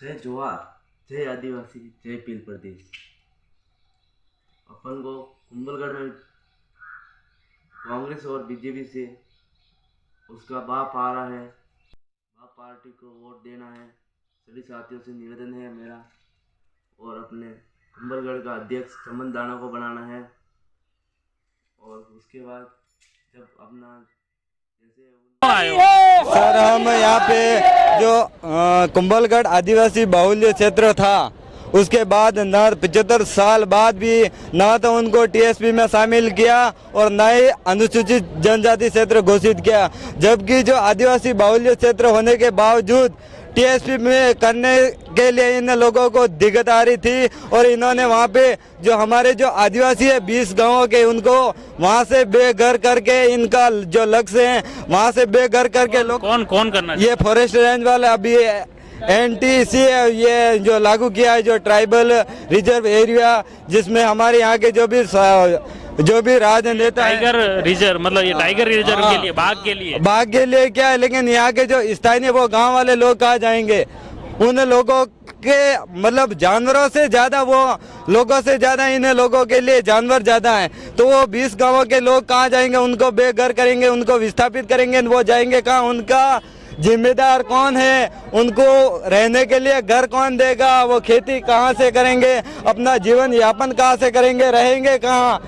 जय जोहार, जय आदिवासी, जय पील प्रदेश। अपन को कुंभलगढ़ में कांग्रेस और बीजेपी से उसका बाप आ रहा है, बाप पार्टी को वोट देना है। सभी साथियों से निवेदन है मेरा, और अपने कुंभलगढ़ का अध्यक्ष चमन दाना को बनाना है। और उसके बाद जब अपना जैसे सर, हम यहाँ पे जो कुंभलगढ़ आदिवासी बाहुल्य क्षेत्र था, उसके बाद न 75 साल बाद भी ना तो उनको टीएसपी में शामिल किया और न ही अनुसूचित जनजाति क्षेत्र घोषित किया। जबकि जो आदिवासी बाहुल्य क्षेत्र होने के बावजूद टीएसपी में करने के लिए इन लोगों को दिक्कत आ रही थी, और इन्होंने वहाँ पे जो हमारे जो आदिवासी है 20 गांवों के, उनको वहाँ से बेघर करके, इनका जो लक्ष्य है वहाँ से बेघर करके लोग कौन करना ये फॉरेस्ट रेंज वाले अभी एनटीसी ये जो लागू किया है, जो ट्राइबल रिजर्व एरिया, जिसमें हमारे यहाँ के जो भी राजनेता टाइगर रिजर्व, मतलब ये टाइगर रिजर्व के लिए, बाघ के लिए क्या है, लेकिन यहाँ के जो स्थानीय वो गांव वाले लोग कहाँ जाएंगे? उन लोगों के मतलब जानवरों से ज्यादा, वो लोगों से ज्यादा इन लोगों के लिए जानवर ज्यादा हैं। तो वो 20 गांवों के लोग कहाँ जाएंगे? उनको बेघर करेंगे, उनको विस्थापित करेंगे, वो जाएंगे कहाँ? उनका जिम्मेदार कौन है? उनको रहने के लिए घर कौन देगा? वो खेती कहाँ से करेंगे? अपना जीवन यापन कहाँ से करेंगे? रहेंगे कहाँ?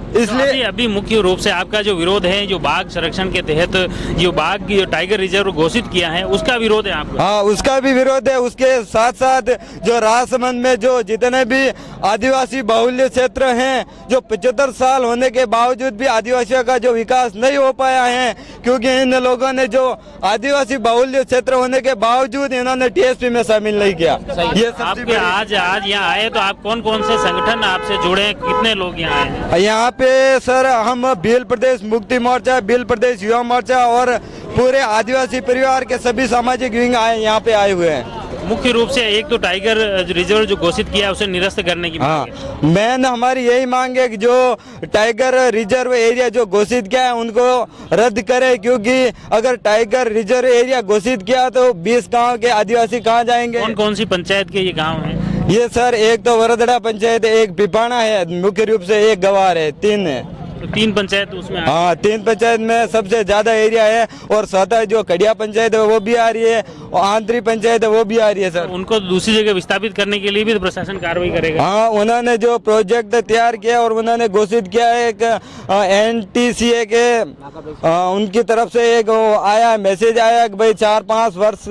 इसलिए अभी मुख्य रूप से आपका जो विरोध है, जो बाघ संरक्षण के तहत जो बाघ की टाइगर रिजर्व घोषित किया है, उसका विरोध है आपका? हाँ, उसका भी विरोध है। उसके साथ साथ जो राजसमंद में जो जितने भी आदिवासी बाहुल्य क्षेत्र हैं, जो 75 साल होने के बावजूद भी आदिवासियों का जो विकास नहीं हो पाया है, क्योंकि इन लोगों ने जो आदिवासी बाहुल्य क्षेत्र होने के बावजूद इन्होंने टीएसपी में शामिल नहीं किया। ये आपके आज यहाँ आए तो आप कौन से संगठन आपसे जुड़े, कितने लोग यहाँ आए हैं? यहाँ पे सर हम भील प्रदेश मुक्ति मोर्चा, भील प्रदेश युवा मोर्चा और पूरे आदिवासी परिवार के सभी सामाजिक विंग यहाँ पे आए हुए हैं। मुख्य रूप से एक तो टाइगर रिजर्व जो घोषित किया है उसे निरस्त करने की मांग है। हाँ, मेन हमारी यही मांग है कि जो टाइगर रिजर्व एरिया जो घोषित किया है उनको रद्द करे, क्योंकि अगर टाइगर रिजर्व एरिया घोषित किया तो 20 गांव के आदिवासी कहाँ जाएंगे? कौन सी पंचायत के ये गाँव है? ये सर एक तो वरदड़ा पंचायत है, एक पिपाना है, मुख्य रूप से एक गवार है, 3 है। तो 3 पंचायत उसमें? हाँ, 3 पंचायत में सबसे ज्यादा एरिया है, और स्वतः जो कड़िया पंचायत है वो भी आ रही है, और आंतरिक पंचायत है वो भी आ रही है। सर, उनको दूसरी जगह विस्थापित करने के लिए भी तो प्रशासन कार्रवाई करेगा? हाँ, उन्होंने जो प्रोजेक्ट तैयार किया और उन्होंने घोषित किया है, एक एनटीसीए के उनकी तरफ से एक आया मैसेज आया कि भाई 4-5 वर्ष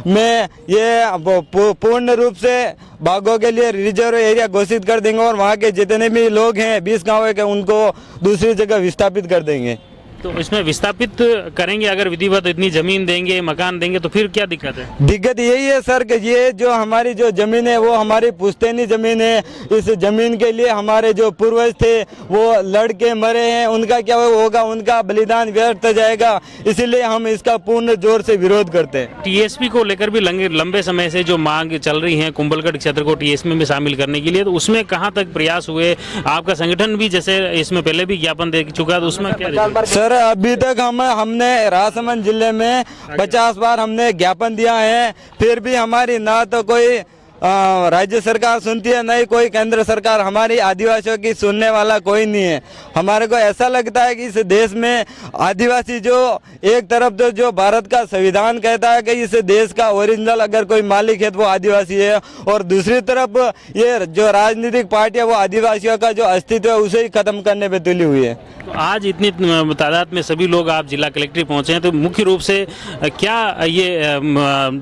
में ये पूर्ण रूप से बाघों के लिए रिजर्व एरिया घोषित कर देंगे, और वहाँ के जितने भी लोग हैं 20 गाँव के, उनको दूसरी जगह विस्थापित कर देंगे। तो इसमें विस्थापित करेंगे, अगर विधिवत इतनी जमीन देंगे, मकान देंगे, तो फिर क्या दिक्कत है? दिक्कत यही है सर कि ये जो हमारी जो जमीन है वो हमारी पुश्तैनी जमीन है। इस जमीन के लिए हमारे जो पूर्वज थे वो लड़के मरे हैं, उनका क्या होगा? उनका बलिदान व्यर्थ जाएगा। इसीलिए हम इसका पूर्ण जोर से विरोध करते हैं। टीएसपी को लेकर भी लंबे समय से जो मांग चल रही है कुंभलगढ़ क्षेत्र को टीएसपी में शामिल करने के लिए, तो उसमें कहाँ तक प्रयास हुए? आपका संगठन भी जैसे इसमें पहले भी ज्ञापन दे चुका है, तो उसमें क्या? सर, अभी तक हमने राजसमंद जिले में 50 बार हमने ज्ञापन दिया है, फिर भी हमारी ना तो कोई राज्य सरकार सुनती है, नहीं कोई केंद्र सरकार। हमारी आदिवासियों की सुनने वाला कोई नहीं है। हमारे को ऐसा लगता है कि इस देश में आदिवासी जो एक तरफ तो जो भारत का संविधान कहता है कि इस देश का ओरिजिनल अगर कोई मालिक है तो वो आदिवासी है, और दूसरी तरफ ये जो राजनीतिक पार्टी है वो आदिवासियों का जो अस्तित्व है उसे ही खत्म करने पे तुली हुई है। तो आज इतनी तादाद में सभी लोग आप जिला कलेक्ट्रेट पहुंचे हैं, तो मुख्य रूप से क्या ये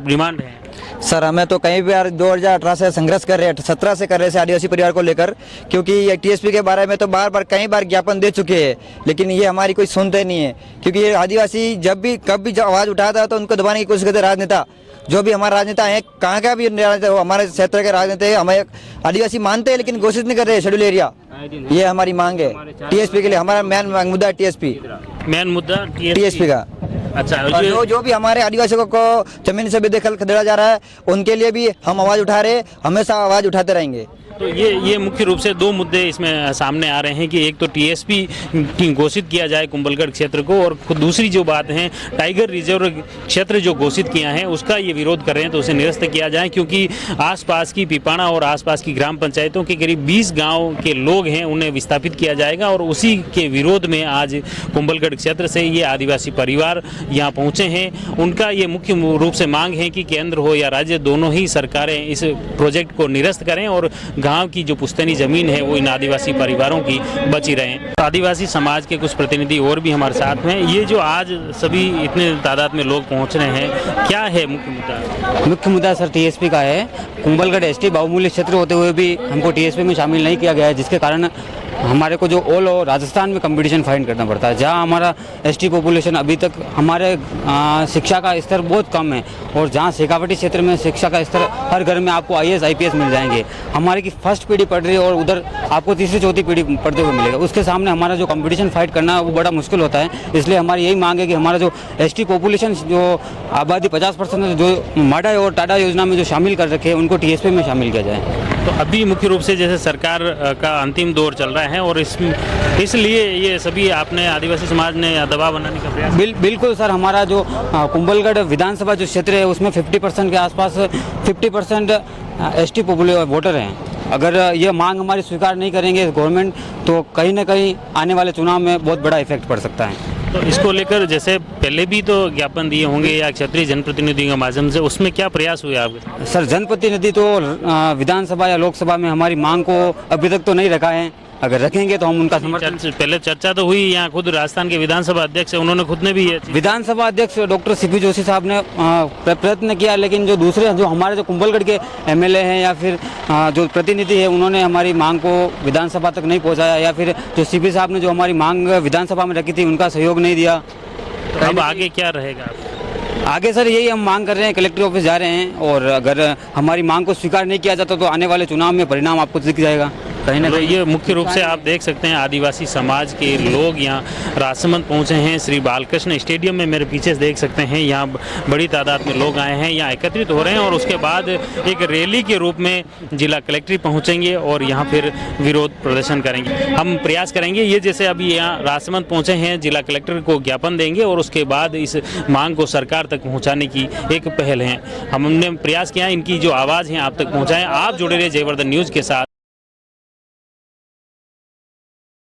डिमांड है? सर, हमें तो कई बार 2018 से संघर्ष कर रहे हैं, 17 से कर रहे हैं आदिवासी परिवार को लेकर, क्योंकि ये टीएसपी के बारे में तो कई बार ज्ञापन दे चुके हैं, लेकिन ये हमारी कोई सुनते नहीं है। क्योंकि ये आदिवासी जब भी कभी आवाज़ उठाता है तो उनको दबाने की कोशिश करते राजनेता, जो भी हमारे राजनेता हैं, कहाँ का भी राजनेता, हमारे क्षेत्र के राजनेता है, हमें आदिवासी मानते हैं लेकिन घोषित नहीं कर रहे शेड्यूल एरिया। ये हमारी मांग है टीएसपी के लिए। हमारा मेन मुद्दा है टीएसपी का। अच्छा, जो भी हमारे आदिवासियों को जमीन से बेदखल खदेड़ा जा रहा है, उनके लिए भी हम आवाज उठा रहे, हमेशा आवाज उठाते रहेंगे। तो ये मुख्य रूप से दो मुद्दे इसमें सामने आ रहे हैं कि एक तो टीएसपी घोषित किया जाए कुंभलगढ़ क्षेत्र को, और दूसरी जो बात है टाइगर रिजर्व क्षेत्र जो घोषित किया है उसका ये विरोध कर रहे हैं, तो उसे निरस्त किया जाए, क्योंकि आसपास की पिपाणा और आसपास की ग्राम पंचायतों के करीब 20 गांव के लोग हैं, उन्हें विस्थापित किया जाएगा। और उसी के विरोध में आज कुंभलगढ़ क्षेत्र से ये आदिवासी परिवार यहाँ पहुँचे हैं। उनका ये मुख्य रूप से मांग है कि केंद्र हो या राज्य, दोनों ही सरकारें इस प्रोजेक्ट को निरस्त करें और गांव की जो पुश्तैनी जमीन है वो इन आदिवासी परिवारों की बची रहे। आदिवासी समाज के कुछ प्रतिनिधि और भी हमारे साथ में, ये जो आज सभी इतने तादाद में लोग पहुंच रहे हैं, क्या है मुख्य मुद्दा? मुख्य मुद्दा सर टीएसपी का है। कुंभलगढ़ एसटी बहुमूल्य क्षेत्र होते हुए भी हमको टीएसपी में शामिल नहीं किया गया है, जिसके कारण हमारे को जो ऑल राजस्थान में कंपटीशन फाइंड करना पड़ता है, जहां हमारा एसटी पॉपुलेशन अभी तक हमारे शिक्षा का स्तर बहुत कम है, और जहां शेखावटी क्षेत्र में शिक्षा का स्तर हर घर में आपको आईएएस आईपीएस मिल जाएंगे। हमारे की फर्स्ट पीढ़ी पढ़ रही है और उधर आपको तीसरी चौथी पीढ़ी पढ़ते हुए मिलेगा। उसके सामने हमारा जो कंपटीशन फाइट करना वो बड़ा मुश्किल होता है। इसलिए हमारी यही मांग है कि हमारा जो एसटी पॉपुलेशन, जो आबादी 50% जो माडा और टाडा योजना में जो शामिल कर रखे हैं, उनको टीएसपी में शामिल किया जाए। तो अभी मुख्य रूप से जैसे सरकार का अंतिम दौर चल रहा है और इसलिए ये सभी आपने आदिवासी समाज ने दबाव बनाने का प्रयास बिल्कुल सर। हमारा जो कुंभलगढ़ विधानसभा जो क्षेत्र है उसमें 50% के आसपास 50% एसटी वोटर हैं। अगर ये मांग हमारी स्वीकार नहीं करेंगे गवर्नमेंट, तो कहीं ना कहीं आने वाले चुनाव में बहुत बड़ा इफेक्ट पड़ सकता है। तो इसको लेकर जैसे पहले भी तो ज्ञापन दिए होंगे या क्षेत्रीय जनप्रतिनिधियों के माध्यम से, उसमें क्या प्रयास हुए आपके? सर जनप्रतिनिधि तो विधानसभा या लोकसभा में हमारी मांग को अभी तक तो नहीं रखा है। अगर रखेंगे तो हम उनका समर्थन। पहले चर्चा तो हुई, यहाँ खुद राजस्थान के विधानसभा अध्यक्ष उन्होंने खुद ने भी विधानसभा अध्यक्ष डॉक्टर सीपी जोशी साहब ने प्रयत्न किया, लेकिन जो दूसरे जो हमारे जो कुंभलगढ़ के एमएलए हैं या फिर जो प्रतिनिधि है, उन्होंने हमारी मांग को विधानसभा तक नहीं पहुँचाया, या फिर जो सीपी साहब ने जो हमारी मांग विधानसभा में रखी थी उनका सहयोग नहीं दिया। तो अब आगे क्या रहेगा? आगे सर यही हम मांग कर रहे हैं, कलेक्टर ऑफिस जा रहे हैं, और अगर हमारी मांग को स्वीकार नहीं किया जाता तो आने वाले चुनाव में परिणाम आपको दिख जाएगा कहीं ना कहीं। ये मुख्य रूप से आप देख सकते हैं आदिवासी समाज के लोग यहाँ राजसमंद पहुँचे हैं। श्री बालकृष्ण स्टेडियम में मेरे पीछे देख सकते हैं, यहाँ बड़ी तादाद में लोग आए हैं, यहाँ एकत्रित हो रहे हैं, और उसके बाद एक रैली के रूप में जिला कलेक्ट्रेट पहुँचेंगे और यहाँ फिर विरोध प्रदर्शन करेंगे। हम प्रयास करेंगे, ये जैसे अभी यहाँ राजसमंद पहुँचे हैं, जिला कलेक्टर को ज्ञापन देंगे और उसके बाद इस मांग को सरकार तक पहुँचाने की एक पहल है। हमने प्रयास किया इनकी जो आवाज़ है आप तक पहुँचाएं। आप जुड़े रहे जयवर्धन न्यूज़ के साथ।